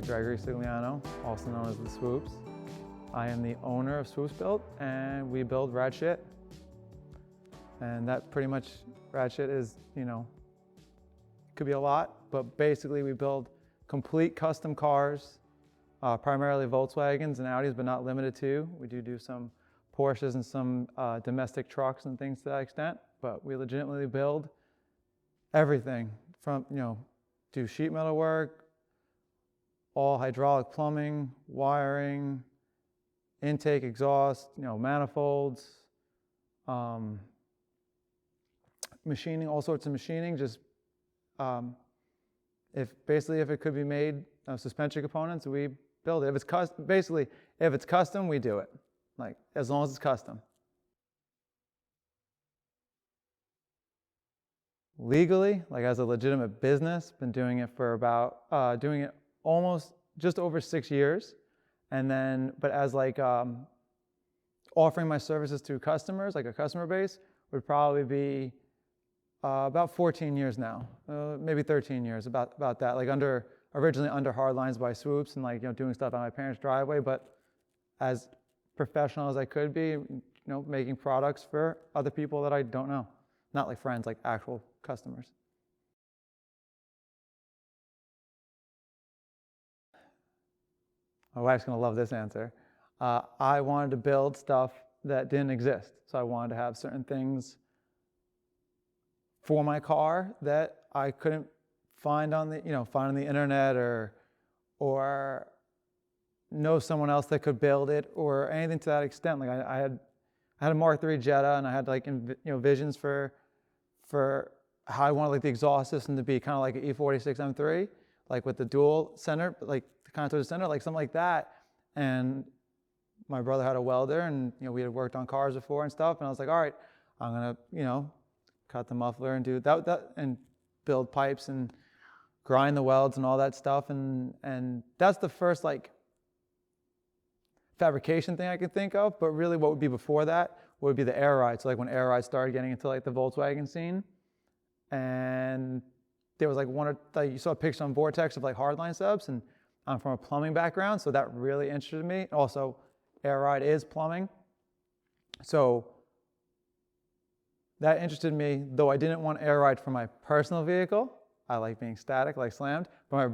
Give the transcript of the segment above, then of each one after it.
Gregory also known as the Swoops. I am the owner of Swoops Build, and we build rad shit. And that pretty much, rad shit is, could be a lot, but basically we build complete custom cars, primarily Volkswagens and Audis, but not limited to. We do some Porsches and some domestic trucks and things to that extent, but we legitimately build everything from, do sheet metal work, all hydraulic plumbing, wiring, intake, exhaust, manifolds, machining, all sorts of machining. Just if it could be made suspension components, we build it. If it's custom, we do it. Like, as long as it's custom. Legally, like as a legitimate business, been doing it for about, doing it almost just over 6 years. And then, but as like offering my services to customers, like a customer base, would probably be about 14 years now, maybe 13 years, about that. Like originally under Hardlines by Swoops and like, doing stuff on my parents' driveway, but as professional as I could be, making products for other people that I don't know. Not like friends, like actual customers. My wife's gonna love this answer. I wanted to build stuff that didn't exist. So I wanted to have certain things for my car that I couldn't find on the, find on the internet or know someone else that could build it or anything to that extent. Like I had a Mark III Jetta, and I had like visions for how I wanted like the exhaust system to be kind of like an E46 M3, like with the dual center, like the contour center, like something like that. And my brother had a welder, and we had worked on cars before and stuff. And I was like, all right, I'm gonna cut the muffler and do that and build pipes and grind the welds and all that stuff. And that's the first like fabrication thing I could think of. But really, what would be before that would be the air ride. So like when air ride started getting into like the Volkswagen scene, and there was like you saw a picture on Vortex of like hardline subs, and I'm from a plumbing background, so that really interested me. Also, air ride is plumbing, so that interested me. Though I didn't want air ride for my personal vehicle, I like being static, like slammed. But my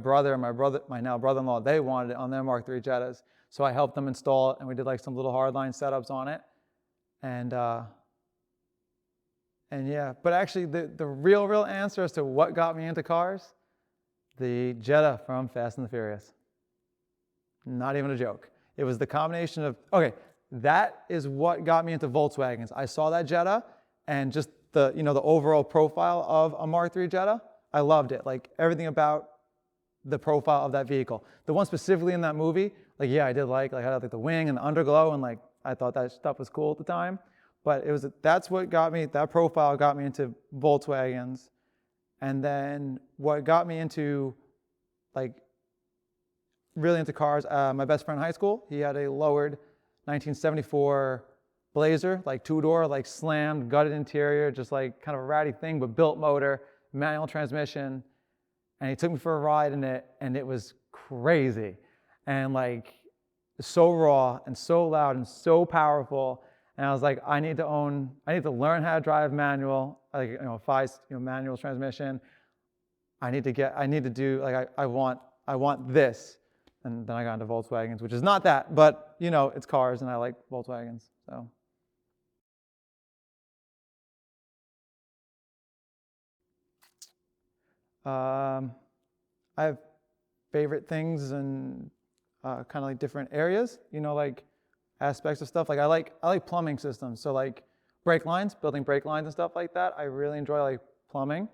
now brother-in-law, they wanted it on their Mark III Jettas, so I helped them install it, and we did like some little hardline setups on it. And yeah, but actually the real answer as to what got me into cars, the Jetta from Fast and the Furious. Not even a joke. It was the combination of, okay, that is what got me into Volkswagens. I saw that Jetta and just the overall profile of a Mark III Jetta. I loved it. Like everything about the profile of that vehicle. The one specifically in that movie, like yeah, I did like I had like the wing and the underglow, and like I thought that stuff was cool at the time. But that's what got me, that profile got me into Volkswagens. And then what got me into, like, really into cars, my best friend in high school, he had a lowered 1974 Blazer, like two-door, like slammed, gutted interior, just like kind of a ratty thing, but built motor, manual transmission. And he took me for a ride in it, and it was crazy. And like, so raw and so loud and so powerful. And I was like, I need to learn how to drive manual, like, manual transmission. I want this. And then I got into Volkswagens, which is not that, but it's cars, and I like Volkswagens, so. I have favorite things and kind of like different areas, like aspects of stuff. Like I like plumbing systems. So like brake lines, building brake lines and stuff like that. I really enjoy like plumbing.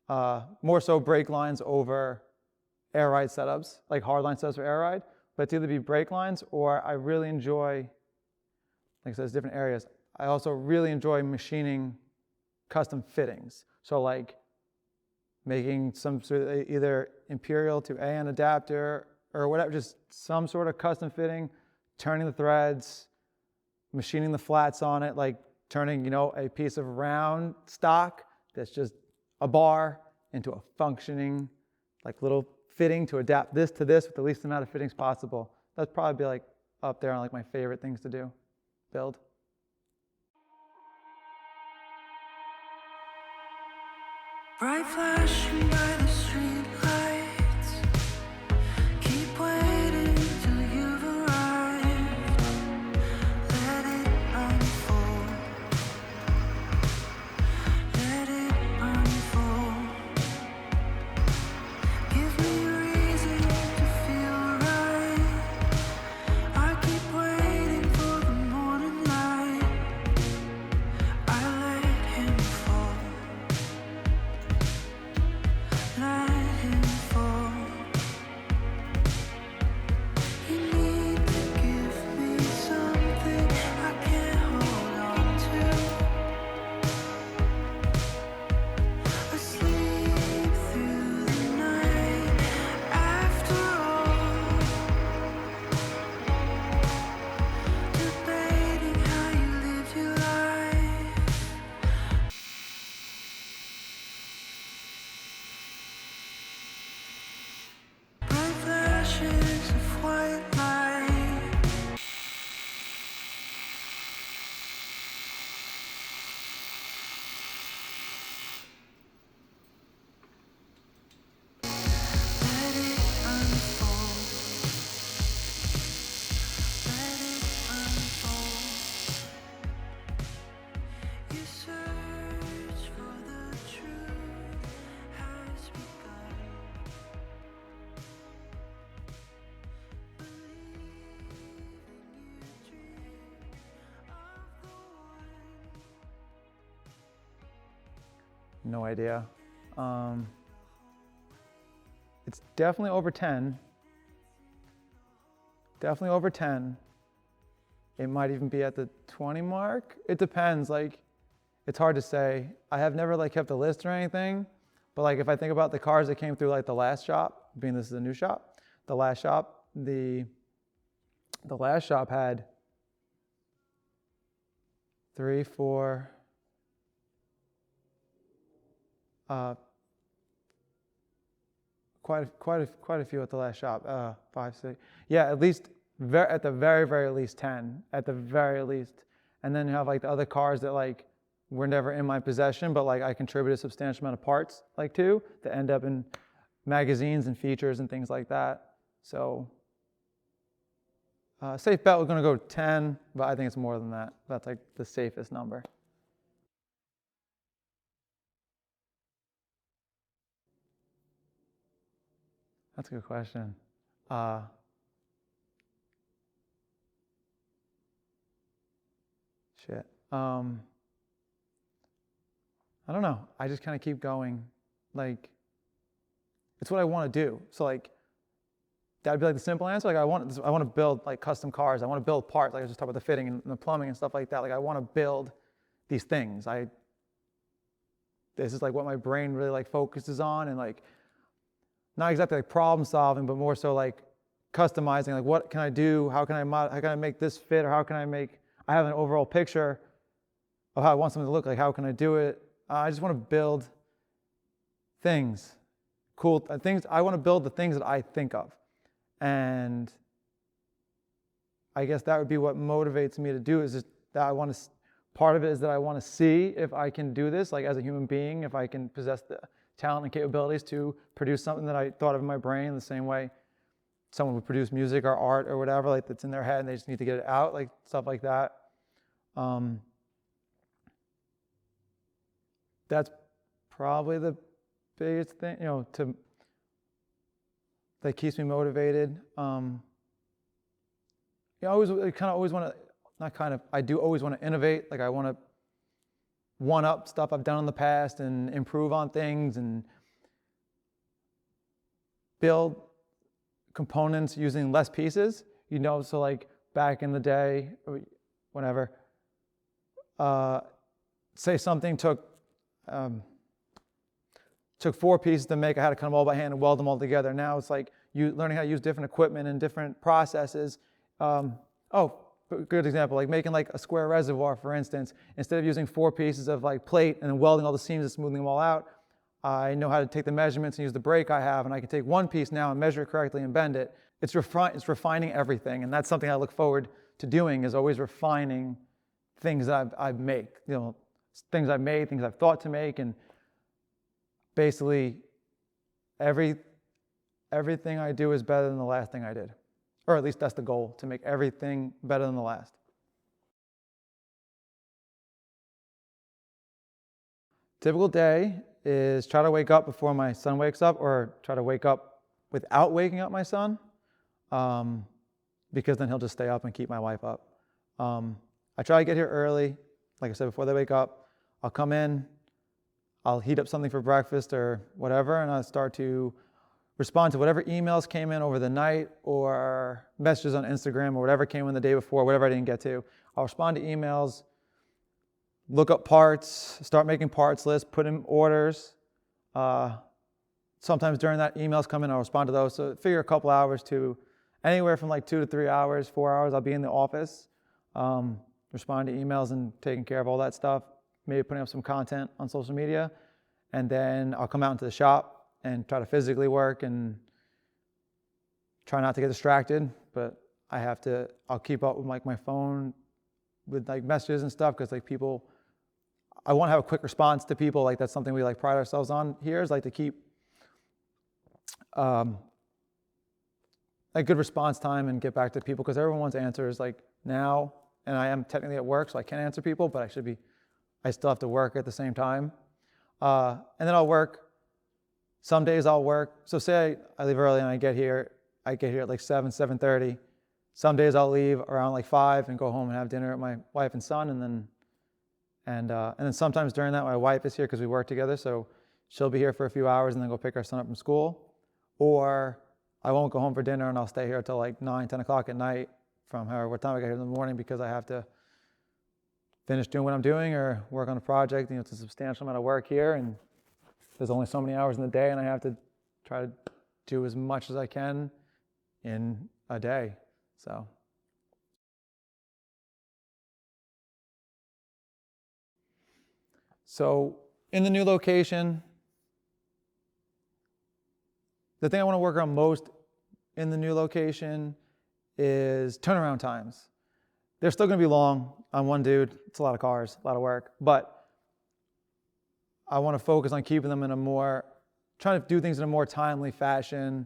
More so brake lines over air ride setups, like hardline setups for air ride. But it's either be brake lines, or I really enjoy, like I said, it's different areas. I also really enjoy machining custom fittings. So like making some sort of either imperial to AN adapter or whatever, just some sort of custom fitting, turning the threads, machining the flats on it, like turning, a piece of round stock that's just a bar into a functioning, like little fitting to adapt this to this with the least amount of fittings possible. That'd probably be like up there on like my favorite things to do, build. Bright flashing by the street lights, keep waiting till you've arrived. Let it unfold, let it unfold. Give me a reason to feel right. I keep waiting for the morning light. I let him fall. Let him fall. You need to give me something I can't hold on to. Asleep through the night after all, debating how you lived your life. Bright flashes of white light. Let it unfold. Let it unfold. Your search for the truth has begun. No idea. It's definitely over 10. Definitely over 10. It might even be at the 20 mark. It depends. Like, it's hard to say. I have never like kept a list or anything, but like if I think about the cars that came through like the last shop, being this is a new shop, the last shop had 3, 4, quite a few at the last shop. 5, 6, yeah, at least at the very least 10, at the very least. And then you have like the other cars that like were never in my possession, but like I contributed a substantial amount of parts like to that end up in magazines and features and things like that. So safe bet we're gonna go 10, but I think it's more than that. That's like the safest number. That's a good question. Shit. I don't know. I just kind of keep going. Like, it's what I want to do. So like, that'd be like the simple answer. Like I want to build like custom cars. I want to build parts. Like I just talked about the fitting and the plumbing and stuff like that. Like I want to build these things. This is like what my brain really like focuses on, and like not exactly like problem solving, but more so like customizing. Like what can I do? How can I make this fit? Or how can I have an overall picture of how I want something to look like. How can I do it? I just want to build things, cool things. I want to build the things that I think of. And I guess that would be what motivates me to do, is just that I want to, part of it is that I want to see if I can do this, like as a human being, if I can possess the talent and capabilities to produce something that I thought of in my brain the same way someone would produce music or art or whatever, like that's in their head and they just need to get it out, like stuff like that. That's probably the biggest thing, that keeps me motivated. I always want to, I do always want to innovate. Like I want to one up stuff I've done in the past and improve on things and build components using less pieces, so like back in the day, whenever, say something took 4 pieces to make, I had to cut them all by hand and weld them all together. Now it's like learning how to use different equipment and different processes. Good example, like making like a square reservoir, for instance. Instead of using 4 pieces of like plate and then welding all the seams and smoothing them all out, I know how to take the measurements and use the brake I have, and I can take one piece now and measure it correctly and bend it. It's refining everything, and that's something I look forward to doing, is always refining things that I've made, things I've made, things I've thought to make, and basically everything I do is better than the last thing I did. Or at least that's the goal, to make everything better than the last. Typical day is try to wake up before my son wakes up, or try to wake up without waking up my son, because then he'll just stay up and keep my wife up. I try to get here early, like I said, before they wake up. I'll come in, I'll heat up something for breakfast or whatever, and I'll start to respond to whatever emails came in over the night, or messages on Instagram, or whatever came in the day before, whatever I didn't get to. I'll respond to emails, look up parts, start making parts lists, put in orders. Sometimes during that, emails come in, I'll respond to those. So figure a couple hours to anywhere from like 2 to 3 hours, 4 hours, I'll be in the office, responding to emails and taking care of all that stuff, maybe putting up some content on social media. And then I'll come out into the shop and try to physically work and try not to get distracted. But I'll keep up with like my phone with like messages and stuff, because like people, I want to have a quick response to people. Like that's something we like pride ourselves on here, is like to keep a good response time and get back to people, because everyone wants answers like now, and I am technically at work, so I can't answer people, but I still have to work at the same time. And then I'll work. Some days I'll work. So say I leave early and I get here at like 7:30. Some days I'll leave around like 5 and go home and have dinner with my wife and son, and then sometimes during that my wife is here because we work together, so she'll be here for a few hours and then go pick our son up from school. Or I won't go home for dinner and I'll stay here till like 9, 10 o'clock at night from however time I get here in the morning, because I have to finish doing what I'm doing or work on a project. It's a substantial amount of work here, and there's only so many hours in the day, and I have to try to do as much as I can in a day. So in the new location, the thing I want to work on most in the new location is turnaround times. They're still going to be long on one dude. It's a lot of cars, a lot of work, but I want to focus on keeping them trying to do things in a more timely fashion,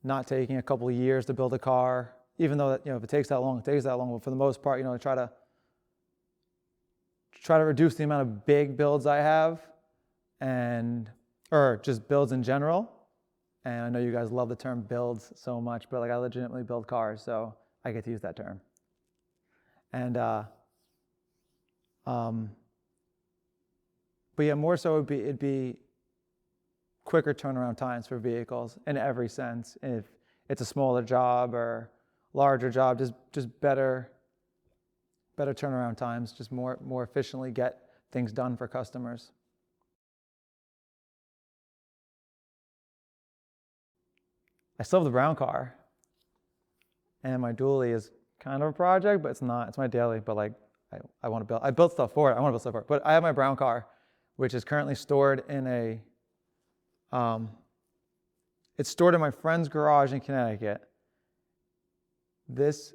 not taking a couple of years to build a car, even though that, if it takes that long, it takes that long. But for the most part, try to reduce the amount of big builds I have, or just builds in general. And I know you guys love the term builds so much, but like I legitimately build cars, so I get to use that term. And but yeah, more so it'd be quicker turnaround times for vehicles in every sense. If it's a smaller job or larger job, just better turnaround times, just more efficiently get things done for customers. I still have the brown car, and my dually is kind of a project, but it's not. It's my daily, but like I want to build. I built stuff for it. I want to build stuff for it. But I have my brown car, which is currently stored in it's stored in my friend's garage in Connecticut. This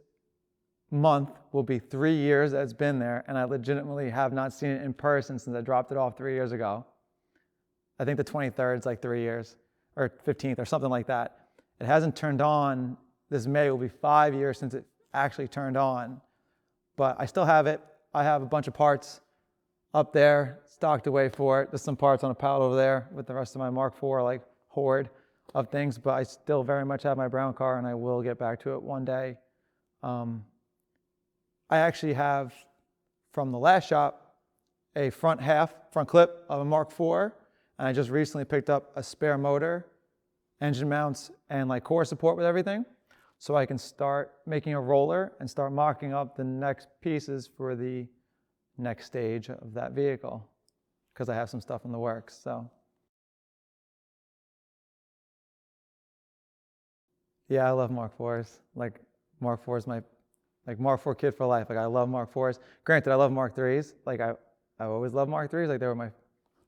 month will be 3 years that it's been there, and I legitimately have not seen it in person since I dropped it off 3 years ago. I think the 23rd is like 3 years, or 15th, or something like that. It hasn't turned on. This May will be 5 years since it actually turned on, but I still have it. I have a bunch of parts up there stocked away for it. There's some parts on a pallet over there with the rest of my Mark IV like hoard of things, but I still very much have my brown car, and I will get back to it one day. I actually have, from the last shop, a front clip of a Mark IV, and I just recently picked up a spare motor, engine mounts, and like core support with everything, so I can start making a roller and start mocking up the next pieces for the next stage of that vehicle, because I have some stuff in the works. So yeah, I love Mark IVs. Like Mark IV is my Mark IV kid for life. Like I love Mark IVs. Granted, I love Mark IIIs. Like I always loved Mark IIIs. Like they were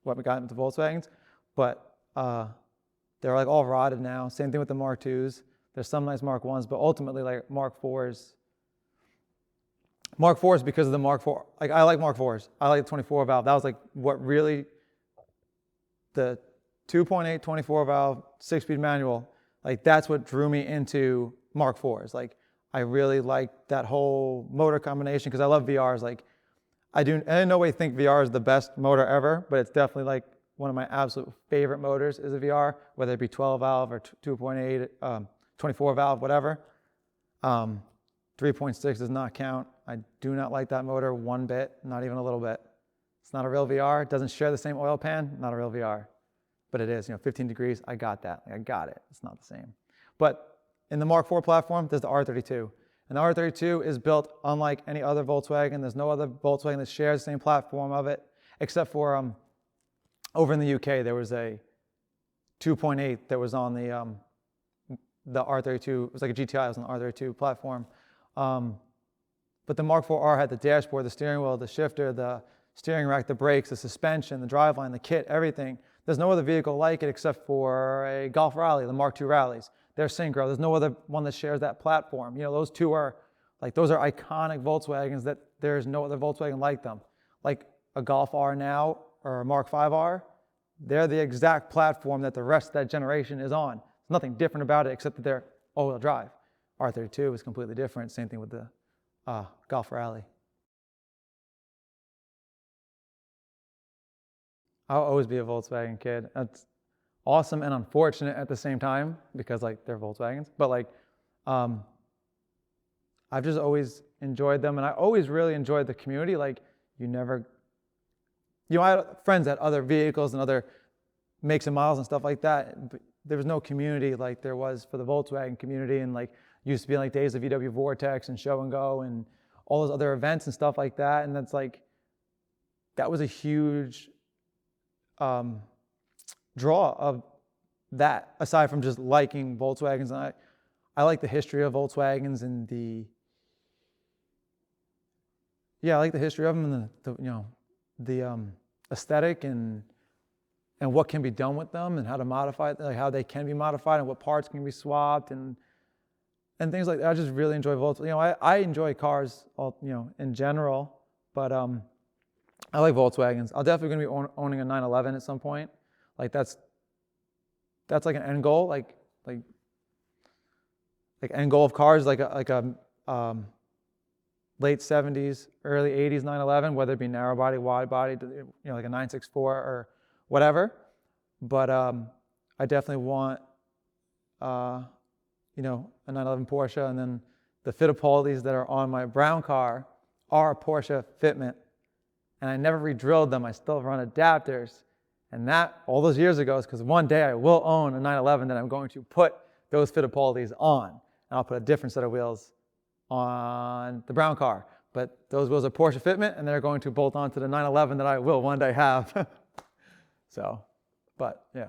what got into Volkswagens. but they're like all rotted now. Same thing with the Mark IIs. There's some nice Mark I's, but ultimately like Mark IVs. Mark IVs because of the Mark IV. Like I like Mark IVs. I like the 24 valve. That was like what really, the 2.8 24 valve 6-speed manual. Like that's what drew me into Mark IVs. Like I really like that whole motor combination because I love VRs. Like I in no way think VR is the best motor ever, but it's definitely like one of my absolute favorite motors is a VR, whether it be 12 valve or 2.8, 24 valve, whatever. 3.6 does not count. I do not like that motor one bit, not even a little bit. It's not a real VR. It doesn't share the same oil pan, not a real VR. But it is, 15 degrees, I got that. I got it. It's not the same. But in the Mark IV platform, there's the R32. And the R32 is built unlike any other Volkswagen. There's no other Volkswagen that shares the same platform of it, except for over in the UK, there was a 2.8 that was on the R32. It was like a GTI, it was on the R32 platform. But the Mark IV-R had the dashboard, the steering wheel, the shifter, the steering rack, the brakes, the suspension, the driveline, the kit, everything. There's no other vehicle like it except for a Golf Rally, the Mark II Rallies. They're synchro. There's no other one that shares that platform. Those two are like, those are iconic Volkswagens that there's no other Volkswagen like them. Like a Golf R now or a Mark V-R, they're the exact platform that the rest of that generation is on. There's nothing different about it except that they're all-wheel drive. R32 is completely different. Same thing with the Golf Rally. I'll always be a Volkswagen kid. That's awesome and unfortunate at the same time because like they're Volkswagens. But like, I've just always enjoyed them, and I always really enjoyed the community. Like I had friends that had other vehicles and other makes and models and stuff like that. But there was no community like there was for the Volkswagen community, and like used to be like days of VW Vortex and Show and Go and all those other events and stuff like that. And that's like, that was a huge draw of that, aside from just liking Volkswagens. And I like the history of Volkswagens and I like the history of them and the aesthetic and what can be done with them and how to modify it, like how they can be modified and what parts can be swapped and things like that. I just really enjoy Volkswagen. I enjoy cars in general, but I like Volkswagens. I'm definitely going to be owning a 911 at some point. Like that's like an end goal, like end goal of cars, like a late 70s, early 80s 911, whether it be narrow body, wide body, like a 964 or whatever. But I definitely want a 911 Porsche, and then the Fittipaldis that are on my brown car are a Porsche fitment. And I never re-drilled them. I still run adapters. And that, all those years ago, is because one day I will own a 911 that I'm going to put those Fittipaldis on. And I'll put a different set of wheels on the brown car. But those wheels are Porsche fitment, and they're going to bolt onto the 911 that I will one day have. So, but yeah.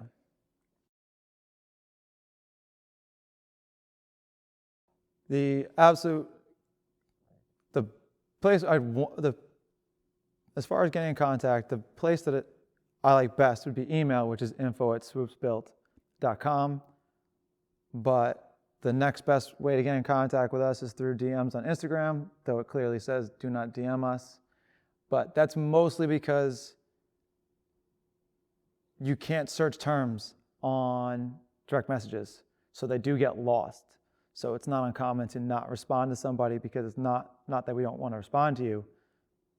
As far as getting in contact, the place that I like best would be email, which is info@swoopsbuilt.com. But the next best way to get in contact with us is through DMs on Instagram, though it clearly says do not DM us. But that's mostly because you can't search terms on direct messages, so they do get lost. So it's not uncommon to not respond to somebody because it's not that we don't want to respond to you.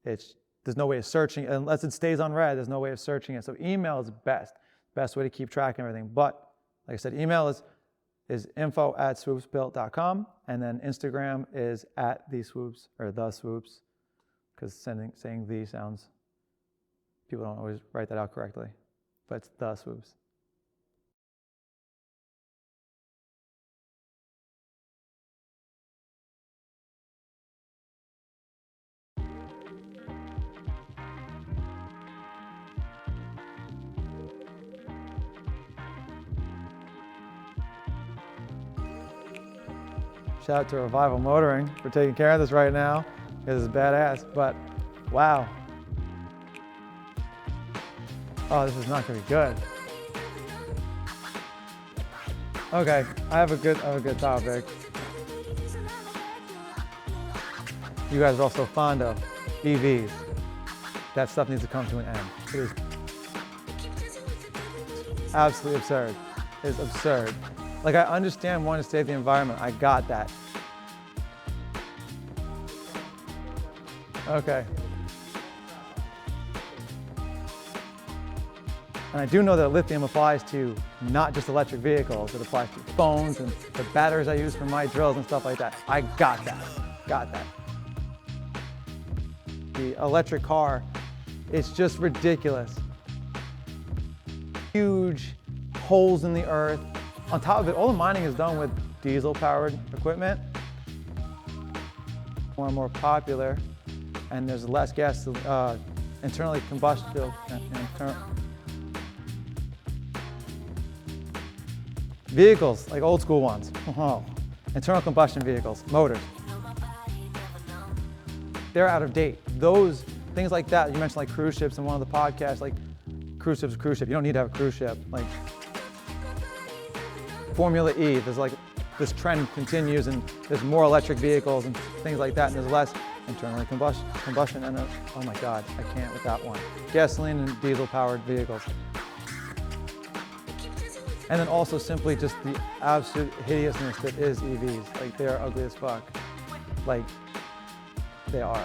There's no way of searching, unless it stays on red, there's no way of searching it. So email is best way to keep track of everything. But like I said, email is info@swoopsbuilt.com, and then Instagram is @theswoops or the swoops, because saying the sounds, people don't always write that out correctly, but it's the swoops. Shout out to Revival Motoring for taking care of this right now, because it's badass, but wow. Oh, this is not gonna be good. Okay, I have a good topic. You guys are also fond of EVs. That stuff needs to come to an end. It is absolutely absurd. It is absurd. Like, I understand wanting to save the environment. I got that. Okay. And I do know that lithium applies to not just electric vehicles. It applies to phones and the batteries I use for my drills and stuff like that. I got that. Got that. The electric car, it's just ridiculous. Huge holes in the earth. On top of it, all the mining is done with diesel-powered equipment. More and more popular, and there's less gas, internally combustible. Vehicles, like old school ones. Internal combustion vehicles, motors. They're out of date. Those things like that, you mentioned like cruise ships in one of the podcasts, like cruise ship. You don't need to have a cruise ship. Like Formula E, there's like this trend continues and there's more electric vehicles and things like that, and there's less internally combustion. And oh my God, I can't with that one. Gasoline and diesel powered vehicles. And then also simply just the absolute hideousness that is EVs. Like, they are ugly as fuck. Like, they are.